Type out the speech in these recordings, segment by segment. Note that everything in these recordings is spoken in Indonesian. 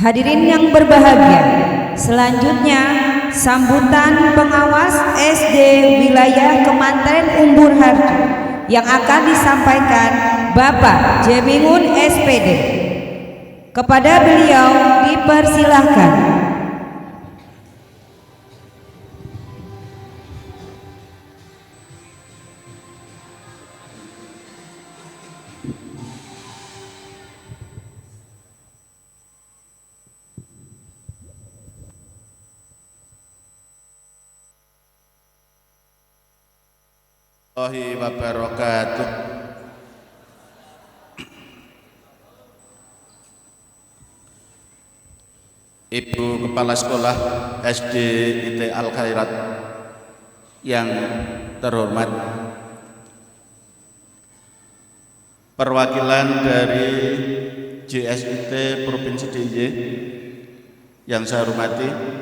Hadirin yang berbahagia, selanjutnya sambutan pengawas SD wilayah Kemanten Umbul Harjo yang akan disampaikan Bapak Jemingun SPD. Kepada beliau dipersilahkan. Warahmatullahi wabarakatuh. Ibu Kepala Sekolah SD IT Al Khairat yang terhormat, perwakilan dari JSIT Provinsi DIY yang saya hormati,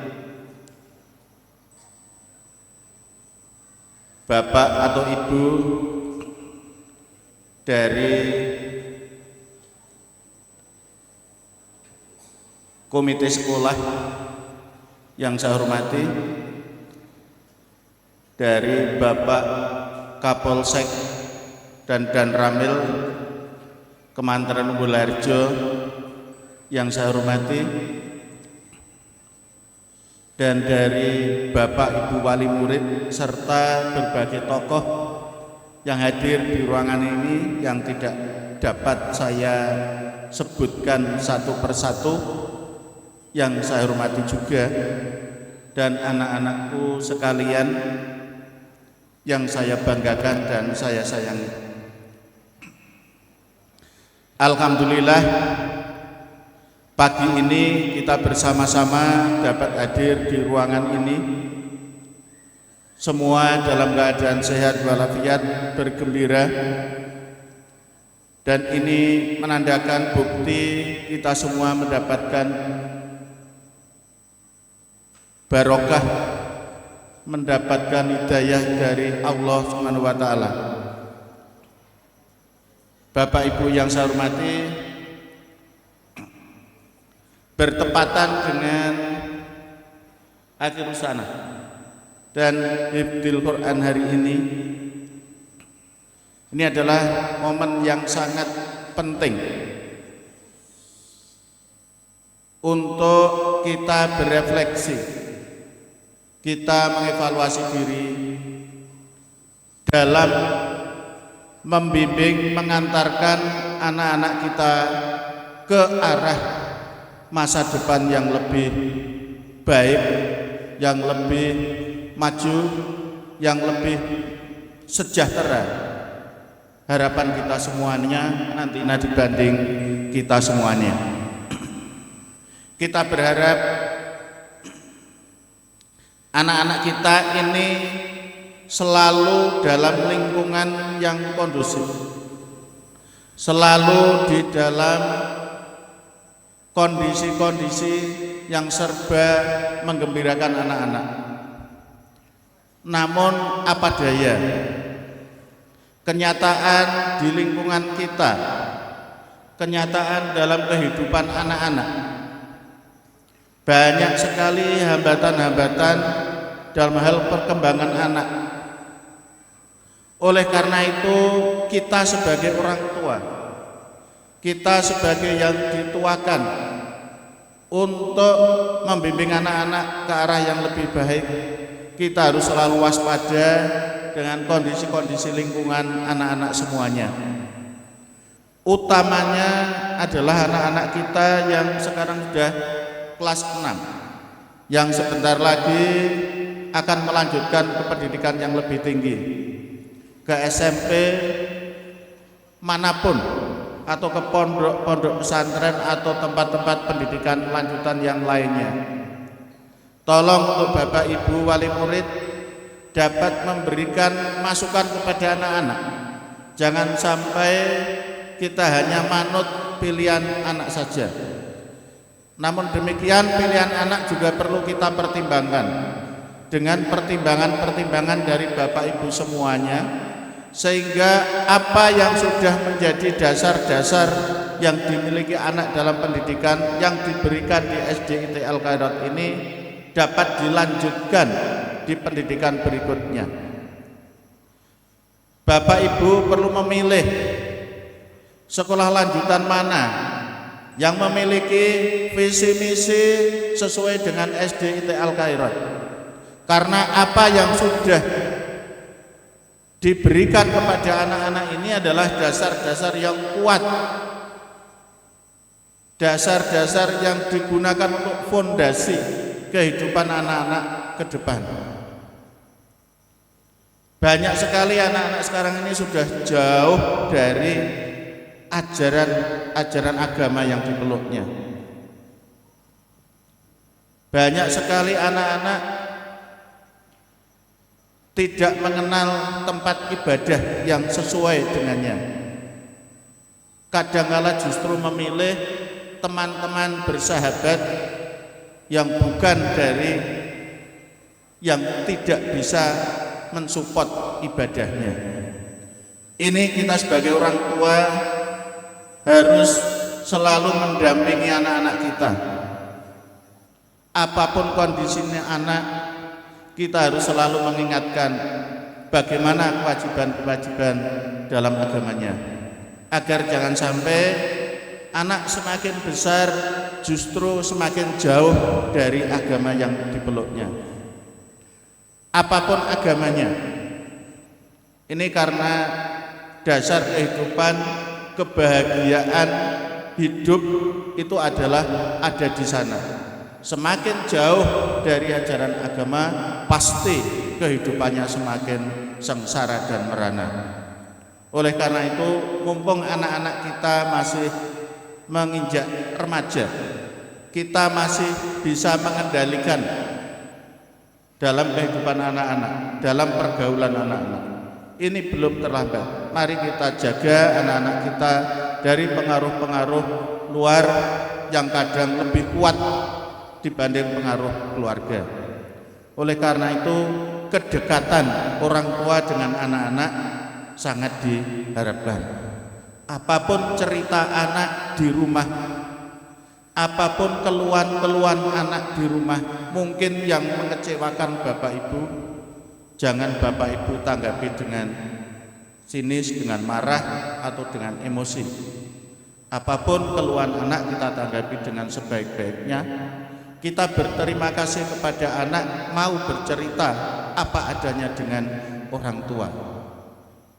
Bapak atau Ibu dari komite sekolah yang saya hormati, dari Bapak Kapolsek dan Danramil Kemanten Umbul Harjo yang saya hormati, dan dari Bapak Ibu Wali Murid serta berbagai tokoh yang hadir di ruangan ini yang tidak dapat saya sebutkan satu persatu yang saya hormati juga, dan anak-anakku sekalian yang saya banggakan dan saya sayangi. Alhamdulillah, pagi ini kita bersama-sama dapat hadir di ruangan ini, semua dalam keadaan sehat walafiat, bergembira, dan ini menandakan bukti kita semua mendapatkan barokah, mendapatkan hidayah dari Allah Subhanahu wa Ta'ala. Bapak Ibu yang saya hormati, bertepatan dengan akhir sana dan Hifdzul Quran hari ini adalah momen yang sangat penting untuk kita berefleksi, kita mengevaluasi diri dalam membimbing, mengantarkan anak-anak kita ke arah masa depan yang lebih baik, yang lebih maju, yang lebih sejahtera. Harapan kita semuanya nantinya dibanding kita semuanya. Kita berharap anak-anak kita ini selalu dalam lingkungan yang kondusif, selalu di dalam kondisi-kondisi yang serba menggembirakan anak-anak. Namun apa daya, kenyataan di lingkungan kita, kenyataan dalam kehidupan anak-anak, banyak sekali hambatan-hambatan dalam hal perkembangan anak. Oleh karena itu, kita sebagai orang tua, kita sebagai yang dituakan untuk membimbing anak-anak ke arah yang lebih baik, kita harus selalu waspada dengan kondisi-kondisi lingkungan anak-anak semuanya. Utamanya adalah anak-anak kita yang sekarang sudah kelas 6, yang sebentar lagi akan melanjutkan ke pendidikan yang lebih tinggi, ke SMP manapun, atau ke pondok pesantren atau tempat-tempat pendidikan lanjutan yang lainnya. Tolong untuk Bapak Ibu Wali Murid dapat memberikan masukan kepada anak-anak. Jangan sampai kita hanya manut pilihan anak saja. Namun demikian, pilihan anak juga perlu kita pertimbangkan dengan pertimbangan-pertimbangan dari Bapak Ibu semuanya, sehingga apa yang sudah menjadi dasar-dasar yang dimiliki anak dalam pendidikan yang diberikan di SD IT Al-Khairat ini dapat dilanjutkan di pendidikan berikutnya. Bapak Ibu perlu memilih sekolah lanjutan mana yang memiliki visi misi sesuai dengan SD IT Al-Khairat. Karena apa yang sudah diberikan kepada anak-anak ini adalah dasar-dasar yang kuat, dasar-dasar yang digunakan untuk fondasi kehidupan anak-anak ke depan. Banyak sekali anak-anak sekarang ini sudah jauh dari ajaran agama yang dipeluknya. Banyak sekali anak-anak tidak mengenal tempat ibadah yang sesuai dengannya. Kadang-kala justru memilih teman-teman bersahabat yang bukan dari yang tidak bisa mensupport ibadahnya. Ini kita sebagai orang tua harus selalu mendampingi anak-anak kita. Apapun kondisinya anak, kita harus selalu mengingatkan bagaimana kewajiban-kewajiban dalam agamanya, agar jangan sampai anak semakin besar justru semakin jauh dari agama yang dipeluknya. Apapun agamanya, ini karena dasar kehidupan, kebahagiaan hidup itu adalah ada di sana. Semakin jauh dari ajaran agama, pasti kehidupannya semakin sengsara dan merana. Oleh karena itu, mumpung anak-anak kita masih menginjak remaja, kita masih bisa mengendalikan dalam kehidupan anak-anak, dalam pergaulan anak-anak. Ini belum terlambat. Mari kita jaga anak-anak kita dari pengaruh-pengaruh luar yang kadang lebih kuat dibanding pengaruh keluarga. Oleh karena itu, kedekatan orang tua dengan anak-anak sangat diharapkan. Apapun cerita anak di rumah, apapun keluhan-keluhan anak di rumah, mungkin yang mengecewakan Bapak Ibu, jangan Bapak Ibu tanggapi dengan sinis, dengan marah atau dengan emosi. Apapun keluhan anak kita tanggapi dengan sebaik-baiknya. Kita berterima kasih kepada anak mau bercerita apa adanya dengan orang tua.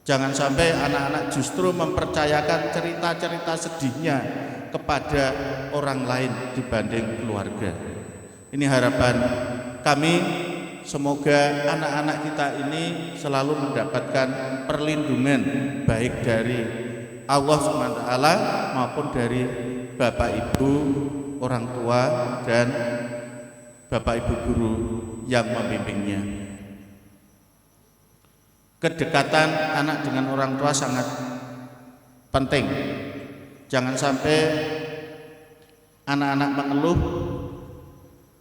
Jangan sampai anak-anak justru mempercayakan cerita-cerita sedihnya kepada orang lain dibanding keluarga. Ini harapan kami, semoga anak-anak kita ini selalu mendapatkan perlindungan baik dari Allah SWT maupun dari Bapak Ibu, orang tua, dan Bapak Ibu guru yang membimbingnya. Kedekatan anak dengan orang tua sangat penting. Jangan sampai anak-anak mengeluh,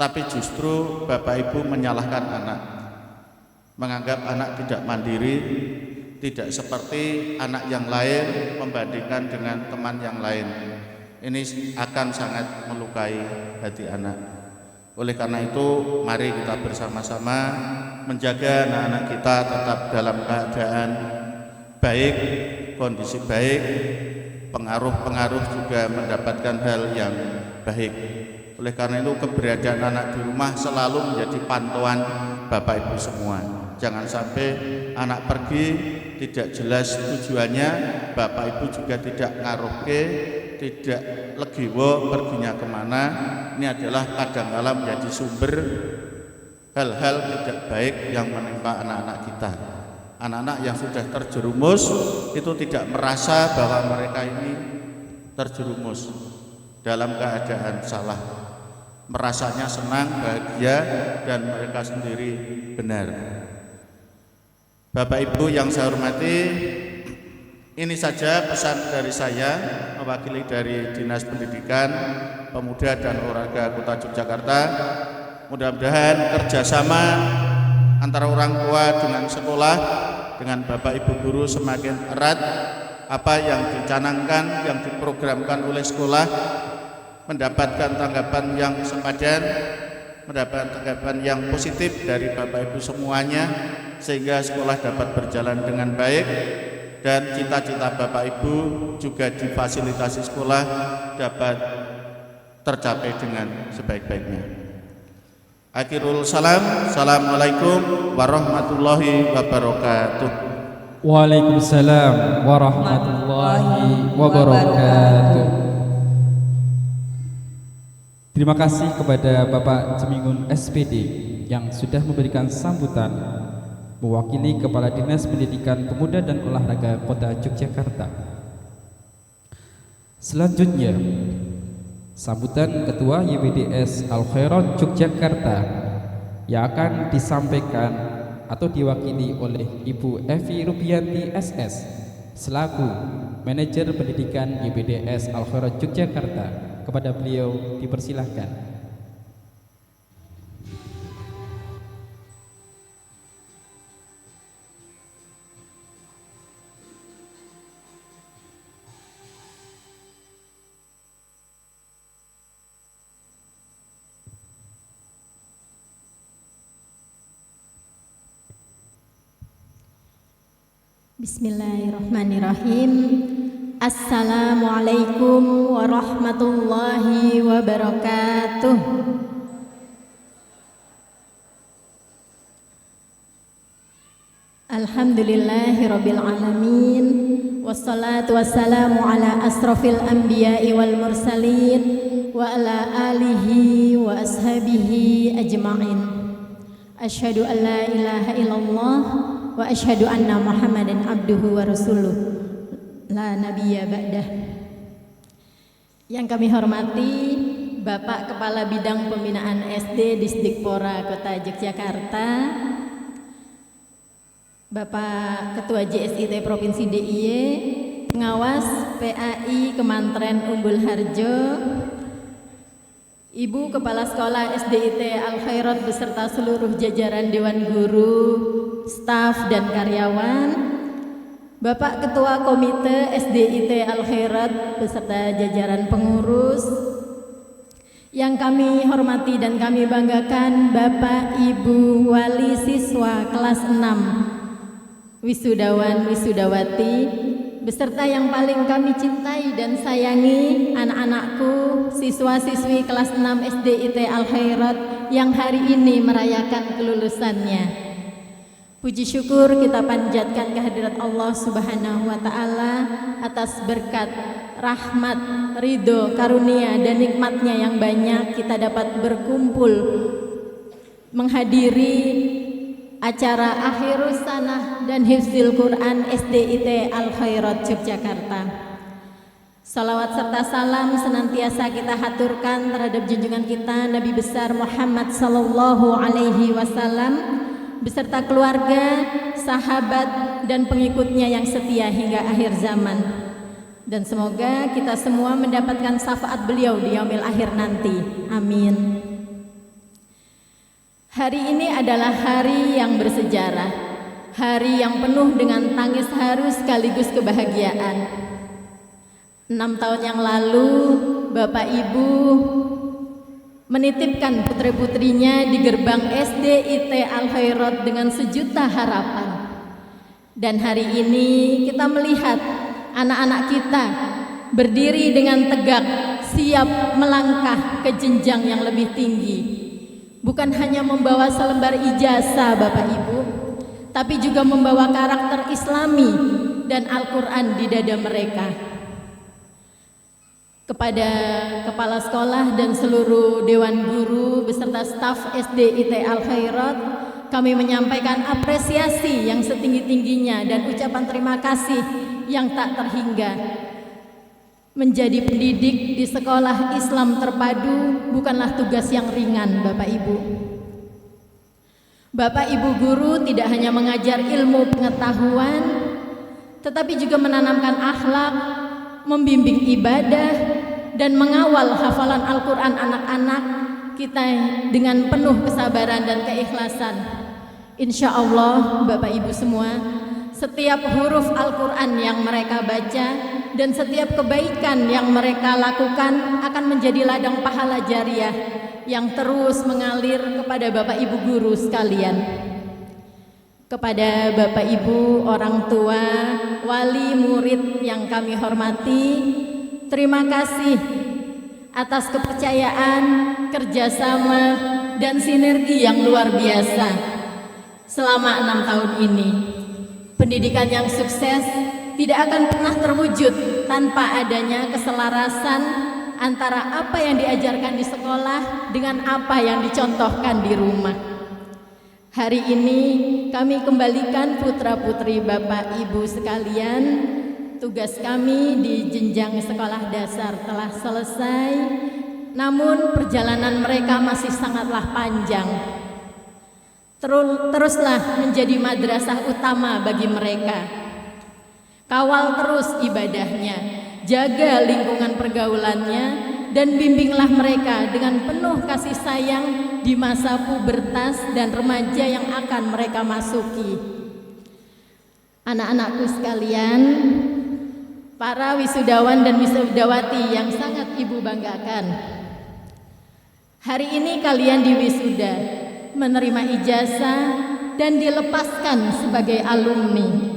tapi justru Bapak Ibu menyalahkan anak, menganggap anak tidak mandiri, tidak seperti anak yang lain, membandingkan dengan teman yang lain. Ini akan sangat melukai hati anak. Oleh karena itu, mari kita bersama-sama menjaga anak-anak kita tetap dalam keadaan baik, kondisi baik, pengaruh-pengaruh juga mendapatkan hal yang baik. Oleh karena itu, keberadaan anak di rumah selalu menjadi pantauan Bapak Ibu semua. Jangan sampai anak pergi tidak jelas tujuannya, Bapak Ibu juga tidak ngaruhke, tidak legiwo perginya kemana. Ini adalah kadang-kala menjadi sumber hal-hal tidak baik yang menimpa anak-anak kita. Anak-anak yang sudah terjerumus itu tidak merasa bahwa mereka ini terjerumus dalam keadaan salah. Merasanya senang, bahagia, dan mereka sendiri benar. Bapak Ibu yang saya hormati, ini saja pesan dari saya mewakili dari Dinas Pendidikan, Pemuda dan Olahraga Kota Yogyakarta. Mudah-mudahan kerjasama antara orang tua dengan sekolah, dengan Bapak Ibu guru semakin erat, apa yang dicanangkan, yang diprogramkan oleh sekolah mendapatkan tanggapan yang sepadan, mendapatkan tanggapan yang positif dari Bapak Ibu semuanya, sehingga sekolah dapat berjalan dengan baik dan cita-cita Bapak Ibu juga difasilitasi sekolah dapat tercapai dengan sebaik-baiknya. Akhirul salam, assalamualaikum warahmatullahi wabarakatuh. Waalaikumsalam warahmatullahi wabarakatuh. Terima kasih kepada Bapak Cemingun SPD yang sudah memberikan sambutan mewakili Kepala Dinas Pendidikan Pemuda dan Olahraga Kota Yogyakarta. Selanjutnya, sambutan Ketua YBDS Al-Khairat Yogyakarta yang akan disampaikan atau diwakili oleh Ibu Evi Rupianti SS selaku Manajer Pendidikan YBDS Al-Khairat Yogyakarta. Kepada beliau dipersilahkan. Bismillahirrahmanirrahim. Assalamualaikum warahmatullahi wabarakatuh. Alhamdulillahirabbil alamin. Wassalatu wassalamu ala asrofil anbiya'i wal mursalin wa ala alihi wa ashabihi ajma'in. Asyhadu an la ilaha illallah wa asyhadu anna Muhammadan abduhu wa rasuluh la nabiyya ba'dah. Yang kami hormati Bapak Kepala Bidang Pembinaan SD Disdikpora Kota Yogyakarta, Bapak Ketua JSIT Provinsi DIY, Pengawas PAI Kemantren Umbul Harjo, Ibu Kepala Sekolah SDIT Al-Khairat beserta seluruh jajaran Dewan Guru, staf dan karyawan, Bapak Ketua Komite SDIT Al-Khairat beserta jajaran pengurus, yang kami hormati dan kami banggakan Bapak Ibu Wali Siswa kelas 6, wisudawan wisudawati, beserta yang paling kami cintai dan sayangi anak-anakku, siswa-siswi kelas 6 SDIT Al-Khairat yang hari ini merayakan kelulusannya. Puji syukur kita panjatkan kehadirat Allah Subhanahu wa Ta'ala atas berkat, rahmat, ridho, karunia dan nikmatnya yang banyak kita dapat berkumpul menghadiri acara Akhirus Sanah dan Hifzil Quran SDIT Al-Khairat Yogyakarta. Salawat serta salam senantiasa kita haturkan terhadap junjungan kita Nabi besar Muhammad sallallahu alaihi wasallam beserta keluarga, sahabat dan pengikutnya yang setia hingga akhir zaman. Dan semoga kita semua mendapatkan syafaat beliau di yaumil akhir nanti. Amin. Hari ini adalah hari yang bersejarah, hari yang penuh dengan tangis haru sekaligus kebahagiaan. 6 tahun yang lalu, Bapak Ibu menitipkan putri-putrinya di gerbang SDIT Al-Khairat dengan sejuta harapan. Dan hari ini kita melihat anak-anak kita berdiri dengan tegak, siap melangkah ke jenjang yang lebih tinggi. Bukan hanya membawa selembar ijazah Bapak Ibu, tapi juga membawa karakter Islami dan Al-Quran di dada mereka. Kepada kepala sekolah dan seluruh dewan guru beserta staf SDIT Al-Khairat, kami menyampaikan apresiasi yang setinggi-tingginya dan ucapan terima kasih yang tak terhingga. Menjadi pendidik di sekolah Islam terpadu bukanlah tugas yang ringan, Bapak Ibu. Bapak Ibu guru tidak hanya mengajar ilmu pengetahuan, tetapi juga menanamkan akhlak, membimbing ibadah, dan mengawal hafalan Al-Quran anak-anak kita dengan penuh kesabaran dan keikhlasan. Insya Allah Bapak Ibu semua, setiap huruf Al-Quran yang mereka baca dan setiap kebaikan yang mereka lakukan akan menjadi ladang pahala jariah yang terus mengalir kepada Bapak Ibu guru sekalian. Kepada Bapak Ibu, orang tua, wali murid yang kami hormati, terima kasih atas kepercayaan, kerjasama, dan sinergi yang luar biasa selama 6 tahun ini. Pendidikan yang sukses tidak akan pernah terwujud tanpa adanya keselarasan antara apa yang diajarkan di sekolah dengan apa yang dicontohkan di rumah. Hari ini kami kembalikan putra-putri Bapak Ibu sekalian. Tugas kami di jenjang sekolah dasar telah selesai, namun perjalanan mereka masih sangatlah panjang. Teruslah menjadi madrasah utama bagi mereka. Kawal terus ibadahnya, jaga lingkungan pergaulannya, dan bimbinglah mereka dengan penuh kasih sayang di masa pubertas dan remaja yang akan mereka masuki. Anak-anakku sekalian, para wisudawan dan wisudawati yang sangat Ibu banggakan, hari ini kalian diwisuda, menerima ijazah, dan dilepaskan sebagai alumni.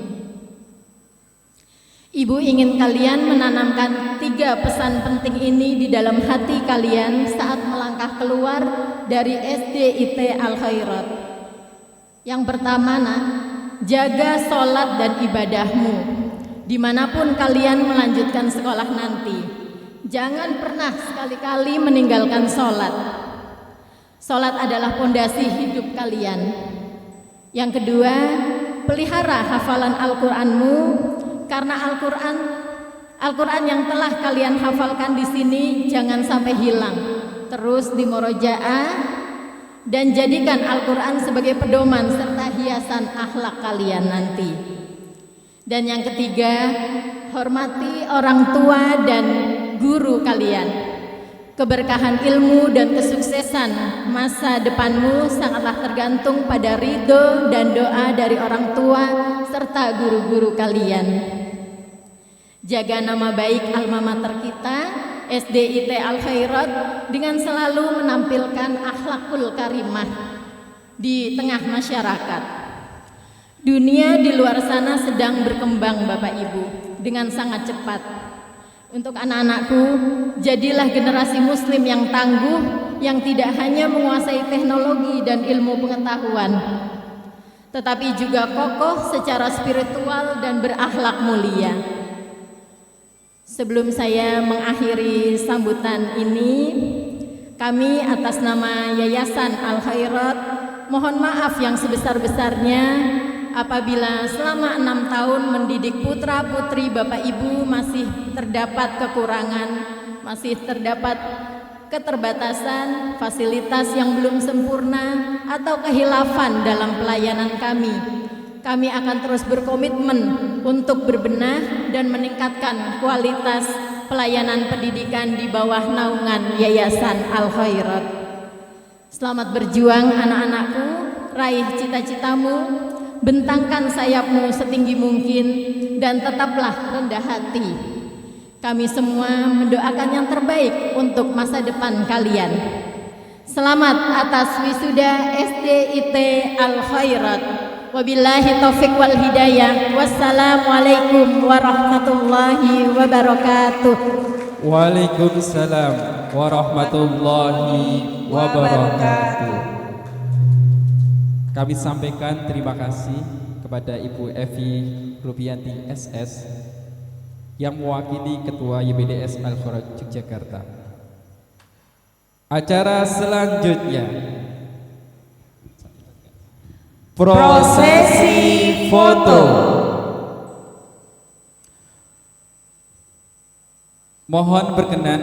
Ibu ingin kalian menanamkan 3 pesan penting ini di dalam hati kalian saat melangkah keluar dari SDIT Al-Khairat. Yang pertama, jaga sholat dan ibadahmu dimanapun kalian melanjutkan sekolah nanti. Jangan pernah sekali-kali meninggalkan sholat. Sholat adalah pondasi hidup kalian. Yang kedua, pelihara hafalan Al-Qur'anmu, karena Al-Qur'an yang telah kalian hafalkan di sini jangan sampai hilang. Terus dimurojaah dan jadikan Al-Qur'an sebagai pedoman serta hiasan akhlak kalian nanti. Dan yang ketiga, hormati orang tua dan guru kalian. Keberkahan ilmu dan kesuksesan masa depanmu sangatlah tergantung pada ridho dan doa dari orang tua serta guru-guru kalian. Jaga nama baik alma mater kita, SDIT Al-Khairat, dengan selalu menampilkan akhlakul karimah di tengah masyarakat. Dunia di luar sana sedang berkembang Bapak Ibu dengan sangat cepat. Untuk anak-anakku, jadilah generasi muslim yang tangguh, yang tidak hanya menguasai teknologi dan ilmu pengetahuan, tetapi juga kokoh secara spiritual dan berakhlak mulia. Sebelum saya mengakhiri sambutan ini, kami atas nama Yayasan Al-Khairat mohon maaf yang sebesar-besarnya apabila selama 6 tahun mendidik putra-putri Bapak Ibu masih terdapat kekurangan, masih terdapat keterbatasan, fasilitas yang belum sempurna, atau kehilafan dalam pelayanan kami. Kami akan terus berkomitmen untuk berbenah dan meningkatkan kualitas pelayanan pendidikan di bawah naungan Yayasan Al-Khairat. Selamat berjuang anak-anakku, raih cita-citamu, bentangkan sayapmu setinggi mungkin, dan tetaplah rendah hati. Kami semua mendoakan yang terbaik untuk masa depan kalian. Selamat atas wisuda SDIT Al-Khairat. Wabillahi taufiq wal hidayah. Wassalamualaikum warahmatullahi wabarakatuh. Waalaikumsalam warahmatullahi wabarakatuh. Kami sampaikan terima kasih kepada Ibu Evi Rubianti SS yang mewakili Ketua YBDS Al-Khairat Yogyakarta. Acara selanjutnya, prosesi foto. Mohon berkenan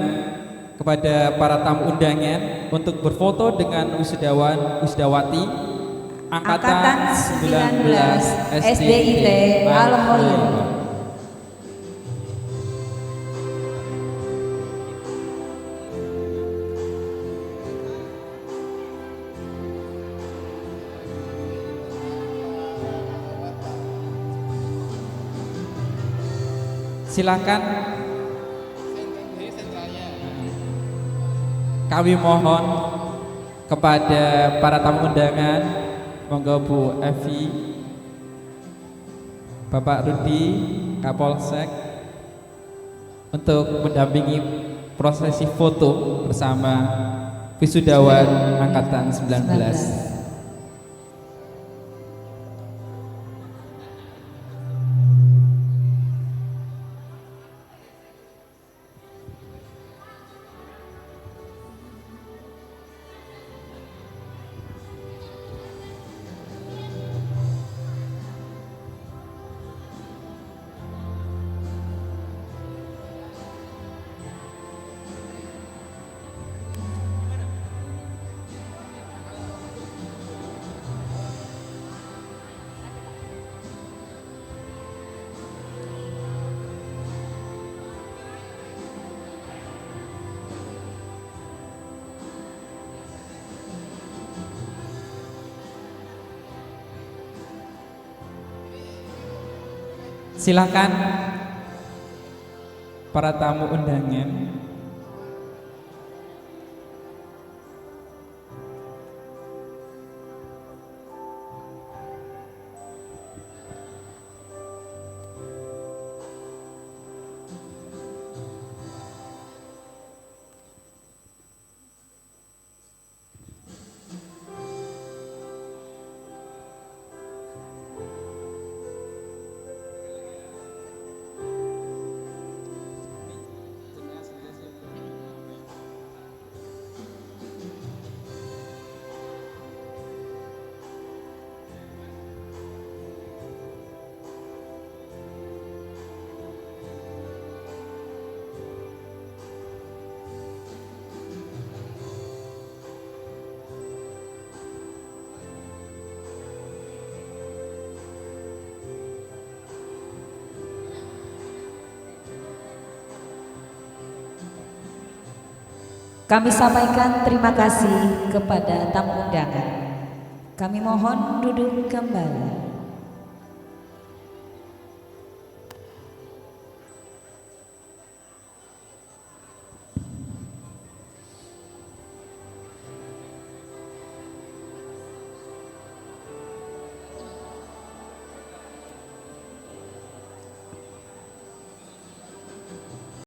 kepada para tamu undangan untuk berfoto dengan wisudawan wisudawati Angkatan 19 SDIT Al-Khairat. Silakan. Kami mohon kepada para tamu undangan, monggo Bu Evi, Bapak Rudi, Kapolsek, untuk mendampingi prosesi foto bersama wisudawan angkatan 19. Silakan para tamu undangan. Kami sampaikan terima kasih kepada tamu undangan. Kami mohon duduk kembali.